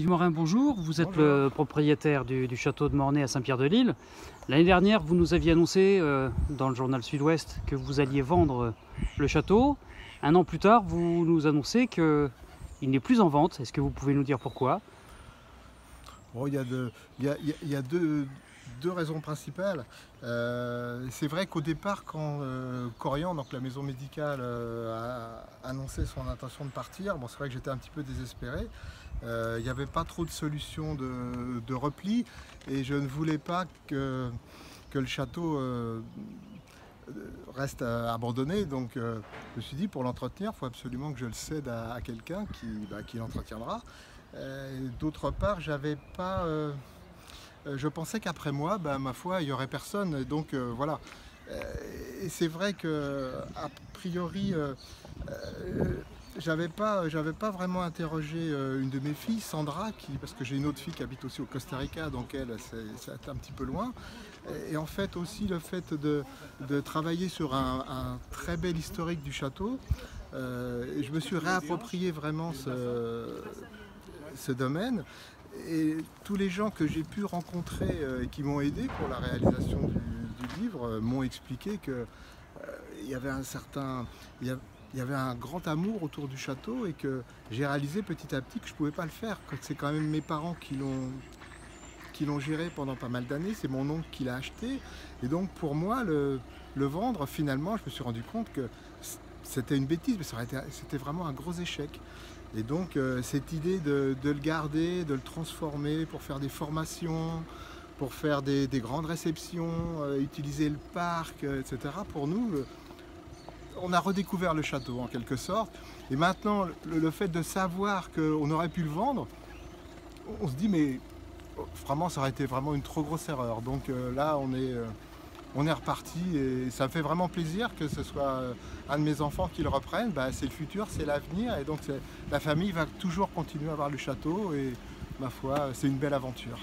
Jean-Yves Morin, bonjour. Vous êtes Bonjour. le propriétaire du château de Mornay à Saint-Pierre-de-l'Île. L'année dernière, vous nous aviez annoncé dans le journal Sud-Ouest que vous alliez vendre le château. Un an plus tard, vous nous annoncez qu'il n'est plus en vente. Est-ce que vous pouvez nous dire pourquoi? Bon, il y a deux raisons principales. C'est vrai qu'au départ, quand Corian, donc la maison médicale, a annoncé son intention de partir, bon, c'est vrai que j'étais un petit peu désespéré. Il n'y avait pas trop de solutions de repli et je ne voulais pas que le château reste abandonné. Donc je me suis dit, pour l'entretenir, il faut absolument que je le cède à quelqu'un qui l'entretiendra. D'autre part, j'avais pas... je pensais qu'après moi, ma foi, il n'y aurait personne. Donc voilà. Et c'est vrai que a priori, j'avais pas vraiment interrogé une de mes filles, Sandra, parce que j'ai une autre fille qui habite aussi au Costa Rica, donc elle, c'est un petit peu loin. Et en fait aussi le fait de travailler sur un très bel historique du château, et je me suis réapproprié vraiment ce domaine. Et tous les gens que j'ai pu rencontrer et qui m'ont aidé pour la réalisation du livre m'ont expliqué que il y avait il y avait un grand amour autour du château et que j'ai réalisé petit à petit que je ne pouvais pas le faire. C'est quand même mes parents qui l'ont géré pendant pas mal d'années, c'est mon oncle qui l'a acheté. Et donc pour moi, le vendre, finalement, je me suis rendu compte que c'était une bêtise, mais c'était vraiment un gros échec. Et donc cette idée de le garder, de le transformer pour faire des formations, pour faire des grandes réceptions, utiliser le parc, etc. Pour nous, on a redécouvert le château en quelque sorte. Et maintenant, le fait de savoir qu'on aurait pu le vendre, on se dit mais vraiment ça aurait été vraiment une trop grosse erreur. Donc là on est reparti et ça me fait vraiment plaisir que ce soit un de mes enfants qui le reprenne. C'est le futur, c'est l'avenir et donc la famille va toujours continuer à avoir le château et ma foi c'est une belle aventure.